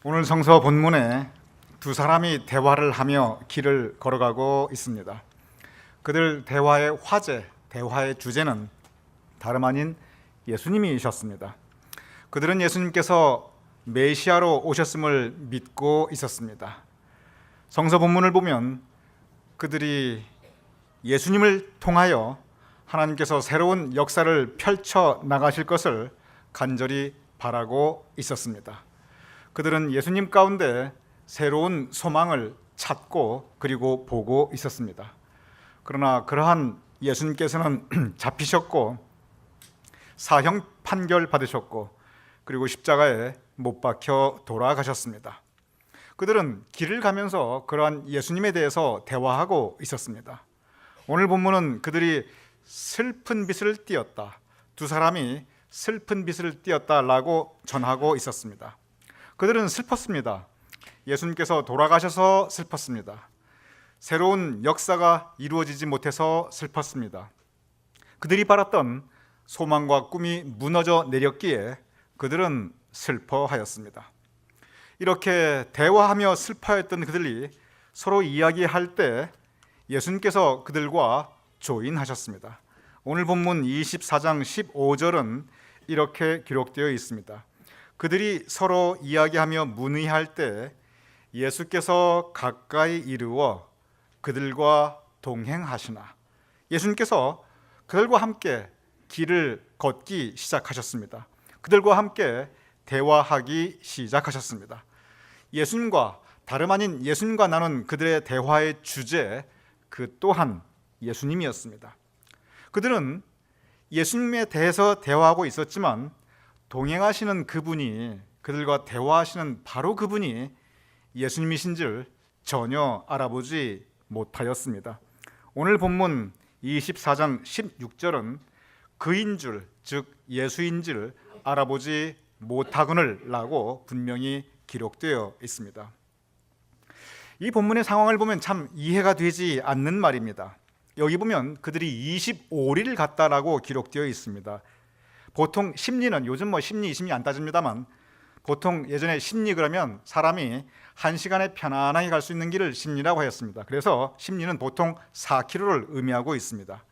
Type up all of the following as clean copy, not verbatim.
오늘 성서 본문에 두 사람이 대화를 하며 길을 걸어가고 있습니다. 그들 대화의 화제, 대화의 주제는 다름 아닌 예수님이셨습니다. 그들은 예수님께서 메시아로 오셨음을 믿고 있었습니다. 성서 본문을 보면 그들이 예수님을 통하여 하나님께서 새로운 역사를 펼쳐 나가실 것을 간절히 바라고 있었습니다. 그들은 예수님 가운데 새로운 소망을 찾고 그리고 보고 있었습니다. 그러나 그러한 예수님께서는 잡히셨고 사형 판결 받으셨고 그리고 십자가에 못 박혀 돌아가셨습니다. 그들은 길을 가면서 그러한 예수님에 대해서 대화하고 있었습니다. 오늘 본문은 그들이 슬픈 빛을 띄었다, 두 사람이 슬픈 빛을 띄었다라고 전하고 있었습니다. 그들은 슬펐습니다. 예수님께서 돌아가셔서 슬펐습니다. 새로운 역사가 이루어지지 못해서 슬펐습니다. 그들이 바랐던 소망과 꿈이 무너져 내렸기에 그들은 슬퍼하였습니다. 이렇게 대화하며 슬퍼했던 그들이 서로 이야기할 때 예수님께서 그들과 조인하셨습니다. 오늘 본문 24장 15절은 이렇게 기록되어 있습니다. 그들이 서로 이야기하며 문의할 때 예수께서 가까이 이르러 그들과 동행하시나. 예수님께서 그들과 함께 길을 걷기 시작하셨습니다. 그들과 함께 대화하기 시작하셨습니다. 예수님과 다름 아닌 예수님과 나눈 그들의 대화의 주제, 그 또한 예수님이었습니다. 그들은 예수님에 대해서 대화하고 있었지만 동행하시는 그분이, 그들과 대화하시는 바로 그분이 예수님이신 줄 전혀 알아보지 못하였습니다. 오늘 본문 24장 16절은 그인 줄, 즉 예수인 줄 알아보지 못하거늘라고 분명히 기록되어 있습니다. 이 본문의 상황을 보면 참 이해가 되지 않는 말입니다. 여기 보면 그들이 25리를 갔다라고 기록되어 있습니다. 보통 십리는, 요즘 십리, 20리 안 따집니다만 보통 예전에 십리 그러면 사람이 1시간에 편안하게 갈 수 있는 길을 십리라고 하였습니다. 그래서 십리는 보통 4km를 의미하고 있습니다.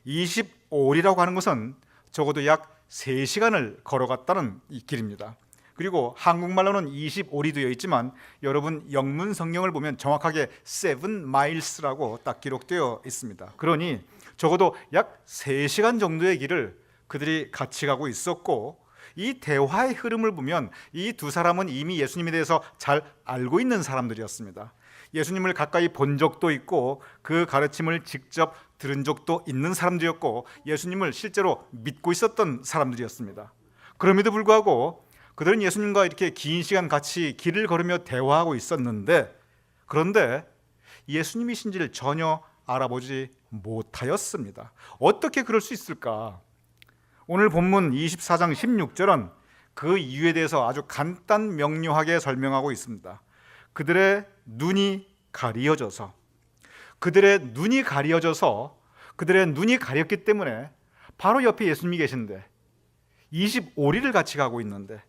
25리라고 하는 것은 적어도 약 3시간을 걸어갔다는 이 길입니다. 그리고 한국말로는 25리 되어 있지만 여러분 영문 성경을 보면 정확하게 7 miles라고 딱 기록되어 있습니다. 그러니 적어도 약 3시간 정도의 길을 그들이 같이 가고 있었고, 이 대화의 흐름을 보면 이 두 사람은 이미 예수님에 대해서 잘 알고 있는 사람들이었습니다. 예수님을 가까이 본 적도 있고 그 가르침을 직접 들은 적도 있는 사람들이었고 예수님을 실제로 믿고 있었던 사람들이었습니다. 그럼에도 불구하고 그들은 예수님과 이렇게 긴 시간 같이 길을 걸으며 대화하고 있었는데, 그런데 예수님이신지를 전혀 알아보지 못하였습니다. 어떻게 그럴 수 있을까? 오늘 본문 24장 16절은 그 이유에 대해서 아주 간단 명료하게 설명하고 있습니다. 그들의 눈이 가리어져서, 그들의 눈이 가렸기 때문에 바로 옆에 예수님이 계신데 25리를 같이 가고 있는데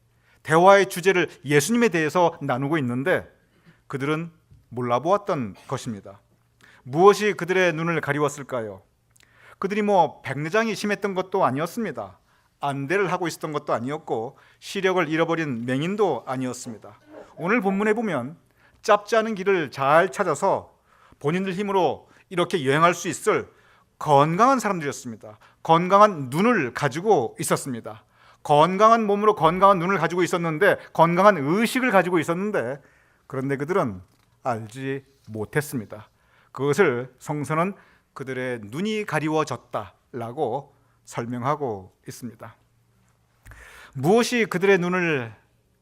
대화의 주제를 예수님에 대해서 나누고 있는데 그들은 몰라보았던 것입니다. 무엇이 그들의 눈을 가리웠을까요? 그들이 백내장이 심했던 것도 아니었습니다. 안대를 하고 있었던 것도 아니었고 시력을 잃어버린 맹인도 아니었습니다. 오늘 본문에 보면 짧지 않은 길을 잘 찾아서 본인들 힘으로 이렇게 여행할 수 있을 건강한 사람들이었습니다. 건강한 눈을 가지고 있었습니다. 건강한 몸으로 건강한 눈을 가지고 있었는데, 건강한 의식을 가지고 있었는데, 그런데 그들은 알지 못했습니다. 그것을 성서는 그들의 눈이 가리워졌다라고 설명하고 있습니다. 무엇이 그들의 눈을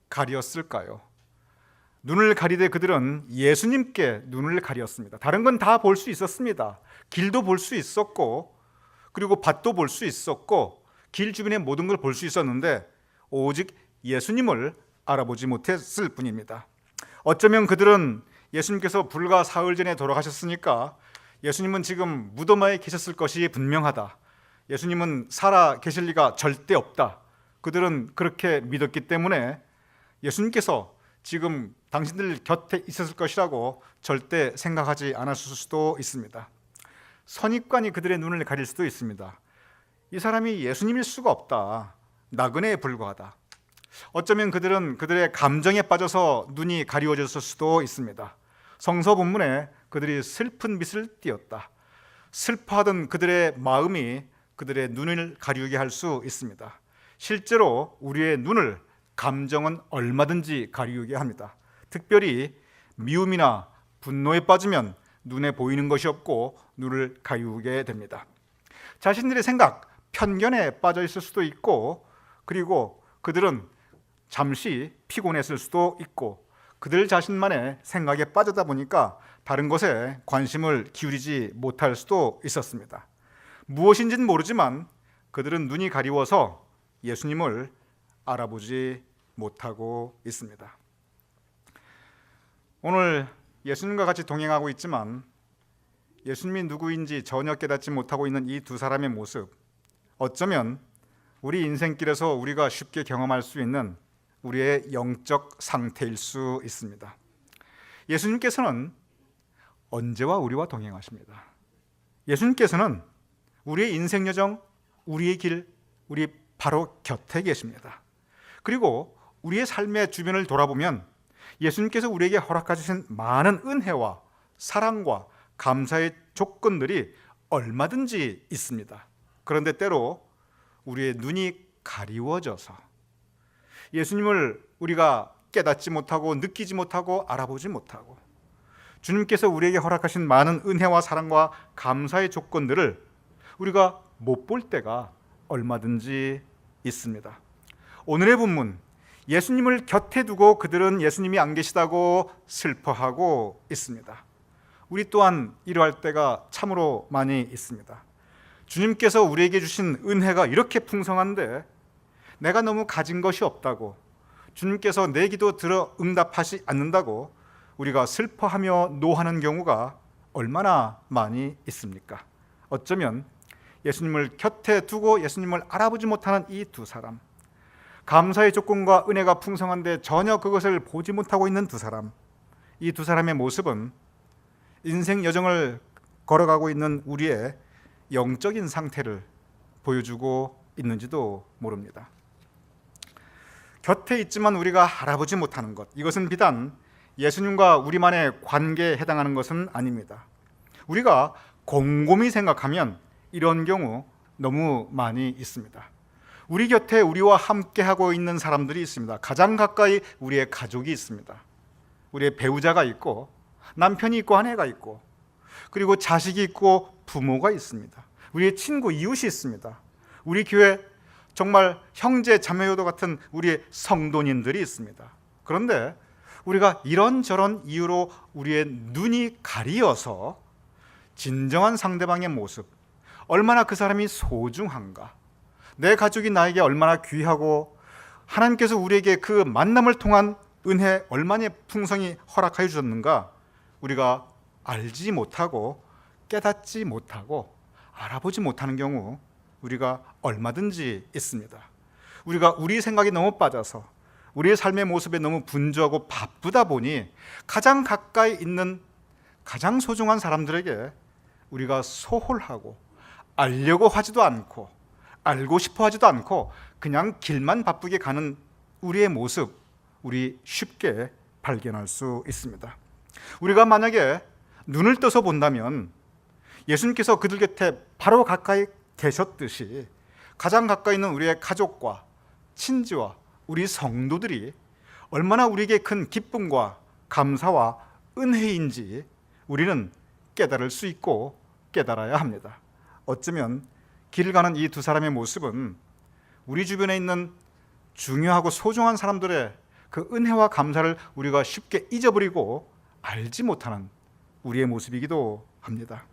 가리었을까요? 눈을 가리되 그들은 예수님께 눈을 가리었습니다. 다른 건 다 볼 수 있었습니다. 길도 볼 수 있었고 그리고 밭도 볼 수 있었고 길 주변의 모든 걸 볼 수 있었는데 오직 예수님을 알아보지 못했을 뿐입니다. 어쩌면 그들은 예수님께서 불과 사흘 전에 돌아가셨으니까 예수님은 지금 무덤에 계셨을 것이 분명하다, 예수님은 살아 계실 리가 절대 없다, 그들은 그렇게 믿었기 때문에 예수님께서 지금 당신들 곁에 있었을 것이라고 절대 생각하지 않았을 수도 있습니다. 선입관이 그들의 눈을 가릴 수도 있습니다. 이 사람이 예수님일 수가 없다. 나그네에 불과하다. 어쩌면 그들은 그들의 감정에 빠져서 눈이 가리워졌을 수도 있습니다. 성서 본문에 그들이 슬픈 빛을 띄었다. 슬퍼하던 그들의 마음이 그들의 눈을 가리우게 할 수 있습니다. 실제로 우리의 눈을 감정은 얼마든지 가리우게 합니다. 특별히 미움이나 분노에 빠지면 눈에 보이는 것이 없고 눈을 가리우게 됩니다. 자신들의 생각, 편견에 빠져 있을 수도 있고, 그리고 그들은 잠시 피곤했을 수도 있고, 그들 자신만의 생각에 빠지다 보니까 다른 것에 관심을 기울이지 못할 수도 있었습니다. 무엇인지는 모르지만 그들은 눈이 가리워서 예수님을 알아보지 못하고 있습니다. 오늘 예수님과 같이 동행하고 있지만 예수님이 누구인지 전혀 깨닫지 못하고 있는 이 두 사람의 모습, 어쩌면 우리 인생길에서 우리가 쉽게 경험할 수 있는 우리의 영적 상태일 수 있습니다. 예수님께서는 언제와 우리와 동행하십니다. 예수님께서는 우리의 인생 여정, 우리의 길, 우리 바로 곁에 계십니다. 그리고 우리의 삶의 주변을 돌아보면 예수님께서 우리에게 허락하신 많은 은혜와 사랑과 감사의 조건들이 얼마든지 있습니다. 그런데 때로 우리의 눈이 가리워져서 예수님을 우리가 깨닫지 못하고 느끼지 못하고 알아보지 못하고 주님께서 우리에게 허락하신 많은 은혜와 사랑과 감사의 조건들을 우리가 못 볼 때가 얼마든지 있습니다. 오늘의 본문, 예수님을 곁에 두고 그들은 예수님이 안 계시다고 슬퍼하고 있습니다. 우리 또한 이러할 때가 참으로 많이 있습니다. 주님께서 우리에게 주신 은혜가 이렇게 풍성한데 내가 너무 가진 것이 없다고, 주님께서 내 기도 들어 응답하지 않는다고 우리가 슬퍼하며 노하는 경우가 얼마나 많이 있습니까? 어쩌면 예수님을 곁에 두고 예수님을 알아보지 못하는 이 두 사람, 감사의 조건과 은혜가 풍성한데 전혀 그것을 보지 못하고 있는 두 사람, 이 두 사람의 모습은 인생 여정을 걸어가고 있는 우리의 영적인 상태를 보여주고 있는지도 모릅니다. 곁에 있지만 우리가 알아보지 못하는 것, 이것은 비단 예수님과 우리만의 관계에 해당하는 것은 아닙니다. 우리가 곰곰이 생각하면 이런 경우 너무 많이 있습니다. 우리 곁에 우리와 함께하고 있는 사람들이 있습니다. 가장 가까이 우리의 가족이 있습니다. 우리의 배우자가 있고 남편이 있고 아내가 있고 그리고 자식이 있고 부모가 있습니다. 우리의 친구, 이웃이 있습니다. 우리 교회 정말 형제 자매요도 같은 우리의 성도님들이 있습니다. 그런데 우리가 이런저런 이유로 우리의 눈이 가리어서 진정한 상대방의 모습, 얼마나 그 사람이 소중한가, 내 가족이 나에게 얼마나 귀하고 하나님께서 우리에게 그 만남을 통한 은혜 얼마나 풍성히 허락하여 주셨는가 우리가 알지 못하고 깨닫지 못하고 알아보지 못하는 경우 우리가 얼마든지 있습니다. 우리가 우리 생각이 너무 빠져서 우리의 삶의 모습에 너무 분주하고 바쁘다 보니 가장 가까이 있는 가장 소중한 사람들에게 우리가 소홀하고 알려고 하지도 않고 알고 싶어 하지도 않고 그냥 길만 바쁘게 가는 우리의 모습, 우리 쉽게 발견할 수 있습니다. 우리가 만약에 눈을 떠서 본다면 예수님께서 그들 곁에 바로 가까이 계셨듯이 가장 가까이 있는 우리의 가족과 친지와 우리 성도들이 얼마나 우리에게 큰 기쁨과 감사와 은혜인지 우리는 깨달을 수 있고 깨달아야 합니다. 어쩌면 길 가는 이 두 사람의 모습은 우리 주변에 있는 중요하고 소중한 사람들의 그 은혜와 감사를 우리가 쉽게 잊어버리고 알지 못하는 우리의 모습이기도 합니다.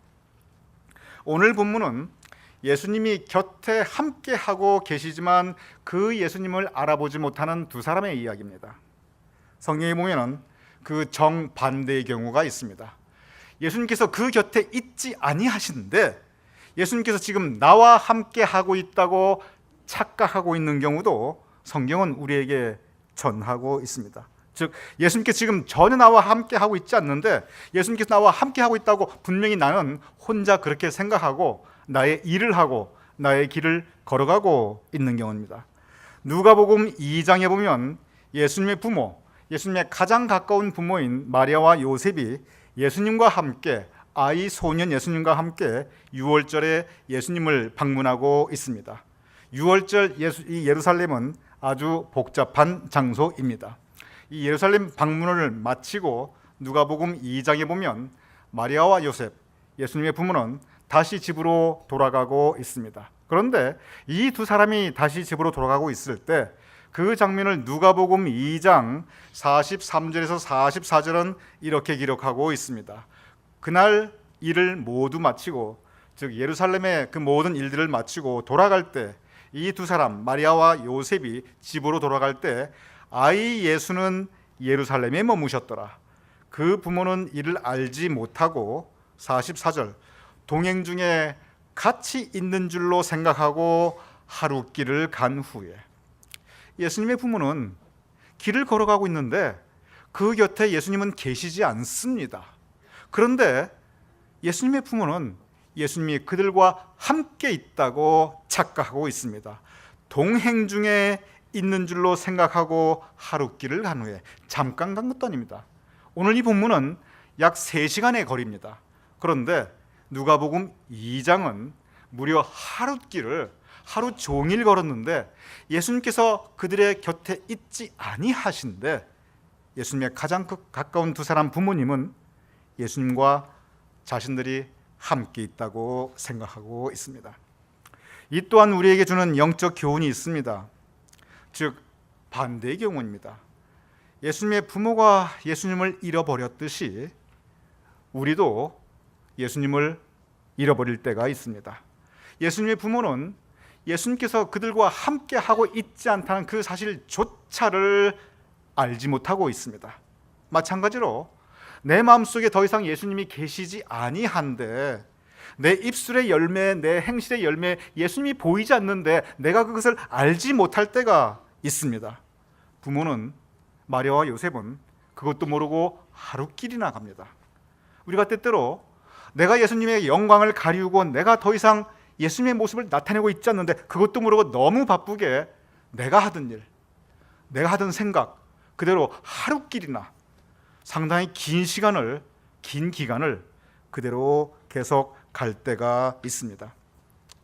오늘 본문은 예수님이 곁에 함께하고 계시지만 그 예수님을 알아보지 못하는 두 사람의 이야기입니다. 성경에 보면 그 정반대의 경우가 있습니다. 예수님께서 그 곁에 있지 아니하신데 예수님께서 지금 나와 함께하고 있다고 착각하고 있는 경우도 성경은 우리에게 전하고 있습니다. 즉 예수님께서 지금 전혀 나와 함께 하고 있지 않는데 예수님께서 나와 함께 하고 있다고 분명히 나는 혼자 그렇게 생각하고 나의 일을 하고 나의 길을 걸어가고 있는 경우입니다. 누가복음 2장에 보면 예수님의 부모, 예수님의 가장 가까운 부모인 마리아와 요셉이 예수님과 함께 아이 소년 예수님과 함께 유월절에 예수님을 방문하고 있습니다. 유월절 이 예루살렘은 아주 복잡한 장소입니다. 이 예루살렘 방문을 마치고 누가복음 2장에 보면 마리아와 요셉, 예수님의 부모는 다시 집으로 돌아가고 있습니다. 그런데 이 두 사람이 다시 집으로 돌아가고 있을 때 그 장면을 누가복음 2장 43절에서 44절은 이렇게 기록하고 있습니다. 그날 일을 모두 마치고, 즉 예루살렘의 그 모든 일들을 마치고 돌아갈 때 이 두 사람 마리아와 요셉이 집으로 돌아갈 때 아이 예수는 예루살렘에 머무셨더라. 그 부모는 이를 알지 못하고 44절 동행 중에 같이 있는 줄로 생각하고 하룻길을 간 후에, 예수님의 부모는 길을 걸어가고 있는데 그 곁에 예수님은 계시지 않습니다. 그런데 예수님의 부모는 예수님이 그들과 함께 있다고 착각하고 있습니다. 동행 중에 있는 줄로 생각하고 하룻길을 간 후에, 잠깐 간 것도 아닙니다. 오늘 이 본문은 약 3시간의 거리입니다. 그런데 누가복음 2장은 무려 하루 종일 걸었는데 예수님께서 그들의 곁에 있지 아니하신데 예수님의 가장 가까운 두 사람 부모님은 예수님과 자신들이 함께 있다고 생각하고 있습니다. 이 또한 우리에게 주는 영적 교훈이 있습니다. 즉 반대의 경우입니다. 예수님의 부모가 예수님을 잃어버렸듯이 우리도 예수님을 잃어버릴 때가 있습니다. 예수님의 부모는 예수님께서 그들과 함께 하고 있지 않다는 그 사실조차를 알지 못하고 있습니다. 마찬가지로 내 마음속에 더 이상 예수님이 계시지 아니한데 내 입술의 열매, 내 행실의 열매, 예수님이 보이지 않는데 내가 그것을 알지 못할 때가 있습니다. 부모는, 마리아와 요셉은 그것도 모르고 하룻길이나 갑니다. 우리가 때때로 내가 예수님의 영광을 가리우고 내가 더 이상 예수님의 모습을 나타내고 있지 않는데 그것도 모르고 너무 바쁘게 내가 하던 일, 내가 하던 생각 그대로 하룻길이나 상당히 긴 기간을 그대로 계속 갈 때가 있습니다.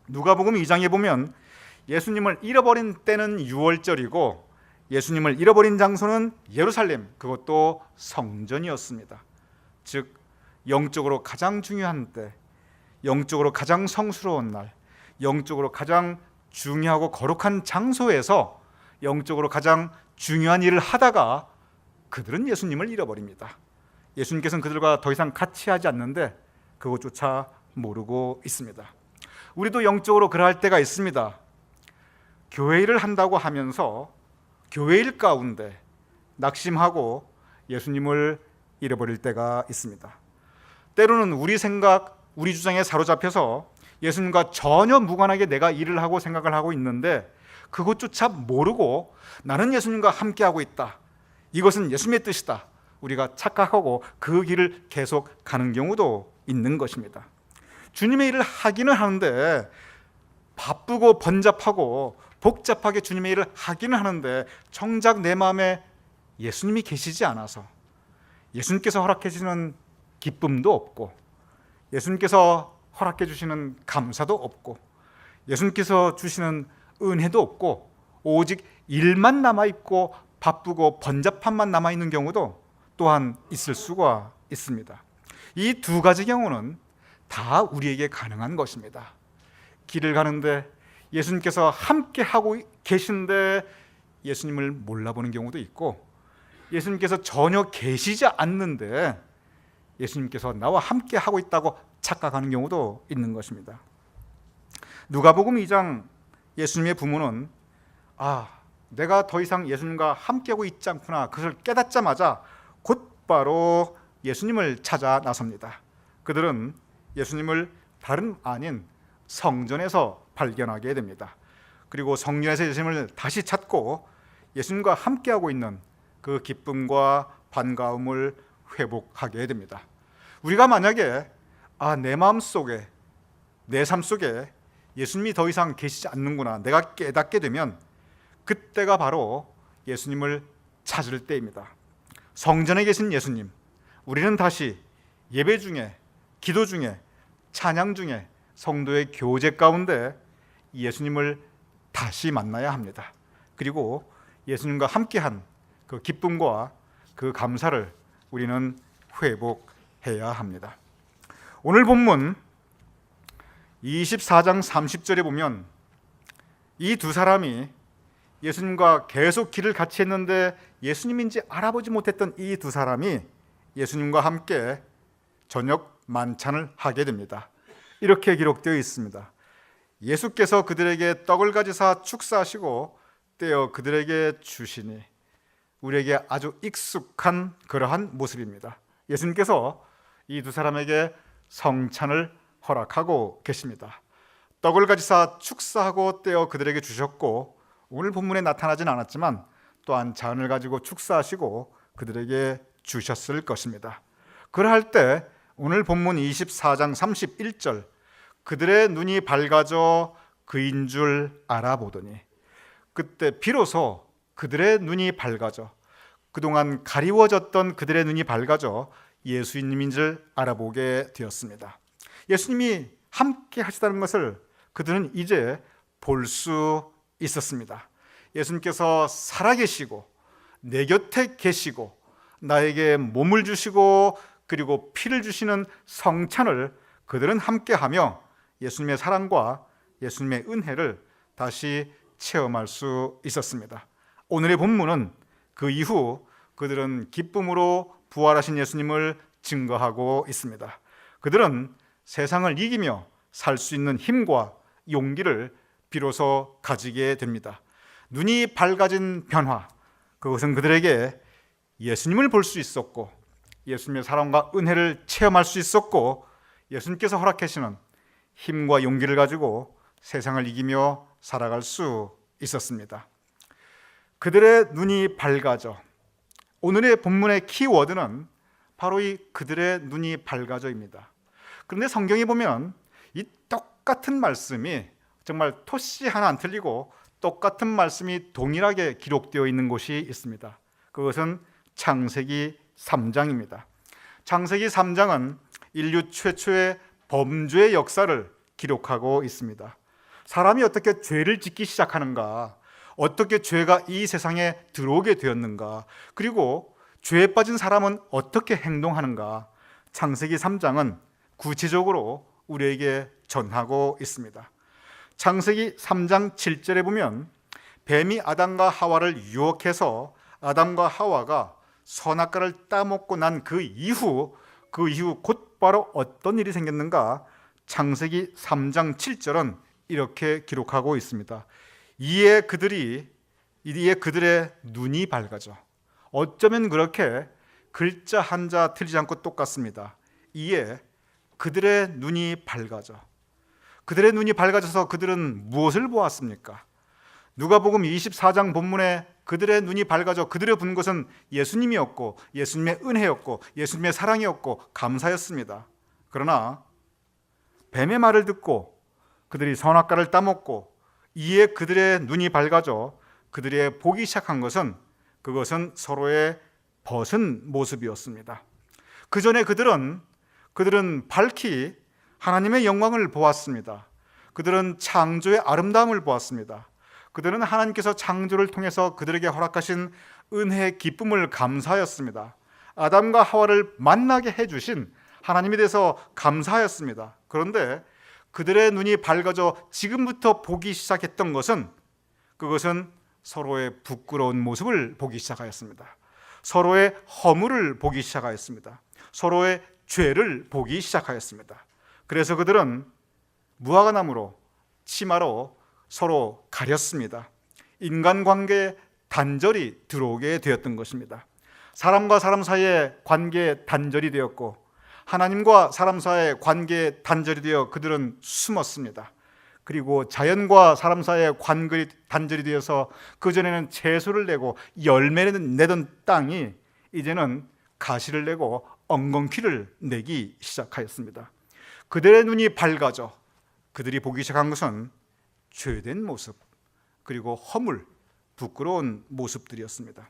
누가복음 2장에 보면 예수님을 잃어버린 때는 유월절이고 예수님을 잃어버린 장소는 예루살렘, 그것도 성전이었습니다. 즉 영적으로 가장 중요한 때, 영적으로 가장 성스러운 날, 영적으로 가장 중요하고 거룩한 장소에서 영적으로 가장 중요한 일을 하다가 그들은 예수님을 잃어버립니다. 예수님께서는 그들과 더 이상 같이 하지 않는데 그것조차 모르고 있습니다. 우리도 영적으로 그러할 때가 있습니다. 교회 일을 한다고 하면서 교회 일 가운데 낙심하고 예수님을 잃어버릴 때가 있습니다. 때로는 우리 생각, 우리 주장에 사로잡혀서 예수님과 전혀 무관하게 내가 일을 하고 생각을 하고 있는데 그것조차 모르고 나는 예수님과 함께하고 있다, 이것은 예수님의 뜻이다, 우리가 착각하고 그 길을 계속 가는 경우도 있는 것입니다. 주님의 일을 하기는 하는데 바쁘고 번잡하고 복잡하게 주님의 일을 하기는 하는데 정작 내 마음에 예수님이 계시지 않아서 예수님께서 허락해 주시는 기쁨도 없고 예수님께서 허락해 주시는 감사도 없고 예수님께서 주시는 은혜도 없고 오직 일만 남아있고 바쁘고 번잡함만 남아있는 경우도 또한 있을 수가 있습니다. 이 두 가지 경우는 다 우리에게 가능한 것입니다. 길을 가는데 예수님께서 함께 하고 계신데 예수님을 몰라보는 경우도 있고 예수님께서 전혀 계시지 않는데 예수님께서 나와 함께 하고 있다고 착각하는 경우도 있는 것입니다. 누가복음 2장 예수님의 부모는 내가 더 이상 예수님과 함께하고 있지 않구나, 그것을 깨닫자마자 곧바로 예수님을 찾아 나섭니다. 그들은 예수님을 다름 아닌 성전에서 발견하게 됩니다. 그리고 성전에서 예수님을 다시 찾고 예수님과 함께하고 있는 그 기쁨과 반가움을 회복하게 됩니다. 우리가 만약에 내 마음 속에, 내 삶 속에 예수님이 더 이상 계시지 않는구나, 내가 깨닫게 되면 그때가 바로 예수님을 찾을 때입니다. 성전에 계신 예수님, 우리는 다시 예배 중에, 기도 중에, 찬양 중에, 성도의 교제 가운데 예수님을 다시 만나야 합니다. 그리고 예수님과 함께한 그 기쁨과 그 감사를 우리는 회복해야 합니다. 오늘 본문 24장 30절에 보면 이 두 사람이 예수님과 계속 길을 같이 했는데 예수님인지 알아보지 못했던 이 두 사람이 예수님과 함께 저녁 만찬을 하게 됩니다. 이렇게 기록되어 있습니다. 예수께서 그들에게 떡을 가지사 축사하시고 떼어 그들에게 주시니, 우리에게 아주 익숙한 그러한 모습입니다. 예수님께서 이 두 사람에게 성찬을 허락하고 계십니다. 떡을 가지사 축사하고 떼어 그들에게 주셨고, 오늘 본문에 나타나진 않았지만 또한 잔을 가지고 축사하시고 그들에게 주셨을 것입니다. 그럴 때 오늘 본문 24장 31절, 그들의 눈이 밝아져 그인 줄 알아보더니, 그때 비로소 그들의 눈이 밝아져, 그동안 가리워졌던 그들의 눈이 밝아져 예수님인 줄 알아보게 되었습니다. 예수님이 함께 하시다는 것을 그들은 이제 볼 수 있었습니다. 예수님께서 살아계시고 내 곁에 계시고 나에게 몸을 주시고 그리고 피를 주시는 성찬을 그들은 함께하며 예수님의 사랑과 예수님의 은혜를 다시 체험할 수 있었습니다. 오늘의 본문은 그 이후 그들은 기쁨으로 부활하신 예수님을 증거하고 있습니다. 그들은 세상을 이기며 살 수 있는 힘과 용기를 비로소 가지게 됩니다. 눈이 밝아진 변화, 그것은 그들에게 예수님을 볼 수 있었고 예수님의 사랑과 은혜를 체험할 수 있었고 예수님께서 허락하시는 힘과 용기를 가지고 세상을 이기며 살아갈 수 있었습니다. 그들의 눈이 밝아져, 오늘의 본문의 키워드는 바로 이 그들의 눈이 밝아져입니다. 그런데 성경에 보면 이 똑같은 말씀이 정말 토씨 하나 안 틀리고 똑같은 말씀이 동일하게 기록되어 있는 곳이 있습니다. 그것은 창세기 3장입니다. 창세기 3장은 인류 최초의 범죄의 역사를 기록하고 있습니다. 사람이 어떻게 죄를 짓기 시작하는가, 어떻게 죄가 이 세상에 들어오게 되었는가, 그리고 죄에 빠진 사람은 어떻게 행동하는가, 창세기 3장은 구체적으로 우리에게 전하고 있습니다. 창세기 3장 7절에 보면 뱀이 아담과 하와를 유혹해서 아담과 하와가 선악과를 따먹고 난 그 이후 곧바로 어떤 일이 생겼는가, 창세기 3장 7절은 이렇게 기록하고 있습니다. 이에 그들의 눈이 밝아져. 어쩌면 그렇게 글자 한자 틀리지 않고 똑같습니다. 이에 그들의 눈이 밝아져. 그들의 눈이 밝아져서 그들은 무엇을 보았습니까? 누가복음 24장 본문에 그들의 눈이 밝아져 그들의 본 것은 예수님이었고 예수님의 은혜였고 예수님의 사랑이었고 감사였습니다. 그러나 뱀의 말을 듣고 그들이 선악과를 따먹고 이에 그들의 눈이 밝아져 그들이 보기 시작한 것은, 그것은 서로의 벗은 모습이었습니다. 그 전에 그들은 밝히 하나님의 영광을 보았습니다. 그들은 창조의 아름다움을 보았습니다. 그들은 하나님께서 창조를 통해서 그들에게 허락하신 은혜의 기쁨을 감사하였습니다. 아담과 하와를 만나게 해주신 하나님에 대해서 감사하였습니다. 그런데 그들의 눈이 밝아져 지금부터 보기 시작했던 것은, 그것은 서로의 부끄러운 모습을 보기 시작하였습니다. 서로의 허물을 보기 시작하였습니다. 서로의 죄를 보기 시작하였습니다. 그래서 그들은 무화과나무로, 치마로 서로 가렸습니다. 인간관계에 단절이 들어오게 되었던 것입니다. 사람과 사람 사이의 관계에 단절이 되었고 하나님과 사람 사이의 관계에 단절이 되어 그들은 숨었습니다. 그리고 자연과 사람 사이의 관계이 단절이 되어서 그전에는 채소를 내고 열매를 내던 땅이 이제는 가시를 내고 엉겅퀴를 내기 시작하였습니다. 그들의 눈이 밝아져 그들이 보기 시작한 것은 죄된 모습, 그리고 허물, 부끄러운 모습들이었습니다.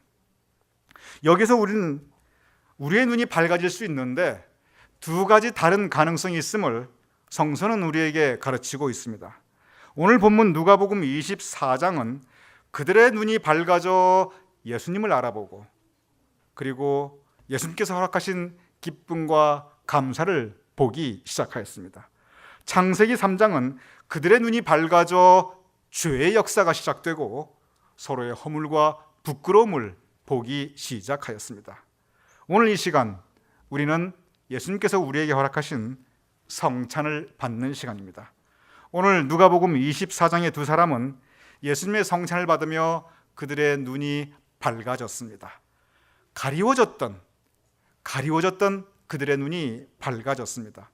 여기서 우리는 우리의 눈이 밝아질 수 있는데 두 가지 다른 가능성이 있음을 성서는 우리에게 가르치고 있습니다. 오늘 본문 누가복음 24장은 그들의 눈이 밝아져 예수님을 알아보고 그리고 예수님께서 허락하신 기쁨과 감사를 보기 시작하였습니다. 창세기 3장은 그들의 눈이 밝아져 죄의 역사가 시작되고 서로의 허물과 부끄러움을 보기 시작하였습니다. 오늘 이 시간 우리는 예수님께서 우리에게 허락하신 성찬을 받는 시간입니다. 오늘 누가복음 24장의 두 사람은 예수님의 성찬을 받으며 그들의 눈이 밝아졌습니다. 가리워졌던 그들의 눈이 밝아졌습니다.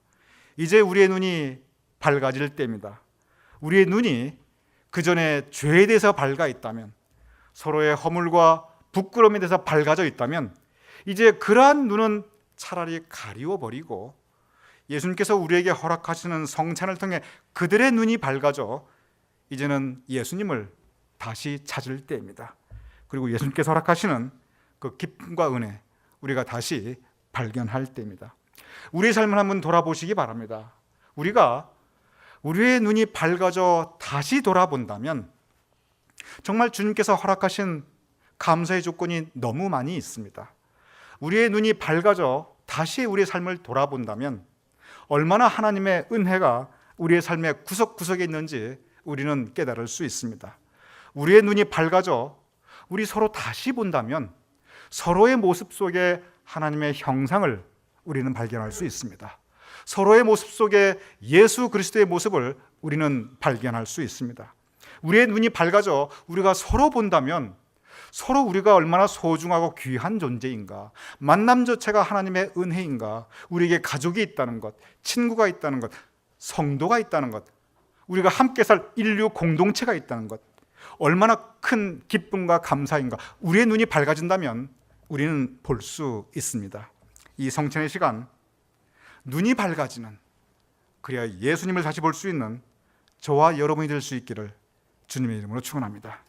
이제 우리의 눈이 밝아질 때입니다. 우리의 눈이 그전에 죄에 대해서 밝아 있다면, 서로의 허물과 부끄러움에 대해서 밝아져 있다면 이제 그러한 눈은 차라리 가리워버리고 예수님께서 우리에게 허락하시는 성찬을 통해 그들의 눈이 밝아져 이제는 예수님을 다시 찾을 때입니다. 그리고 예수님께서 허락하시는 그 기쁨과 은혜, 우리가 다시 발견할 때입니다. 우리의 삶을 한번 돌아보시기 바랍니다. 우리가 우리의 눈이 밝아져 다시 돌아본다면 정말 주님께서 허락하신 감사의 조건이 너무 많이 있습니다. 우리의 눈이 밝아져 다시 우리의 삶을 돌아본다면 얼마나 하나님의 은혜가 우리의 삶의 구석구석에 있는지 우리는 깨달을 수 있습니다. 우리의 눈이 밝아져 우리 서로 다시 본다면 서로의 모습 속에 하나님의 형상을 우리는 발견할 수 있습니다. 서로의 모습 속에 예수 그리스도의 모습을 우리는 발견할 수 있습니다. 우리의 눈이 밝아져 우리가 서로 본다면 서로 우리가 얼마나 소중하고 귀한 존재인가, 만남 자체가 하나님의 은혜인가, 우리에게 가족이 있다는 것, 친구가 있다는 것, 성도가 있다는 것, 우리가 함께 살 인류 공동체가 있다는 것, 얼마나 큰 기쁨과 감사인가, 우리의 눈이 밝아진다면 우리는 볼 수 있습니다. 이 성찬의 시간, 눈이 밝아지는, 그래야 예수님을 다시 볼 수 있는 저와 여러분이 될 수 있기를 주님의 이름으로 축원합니다.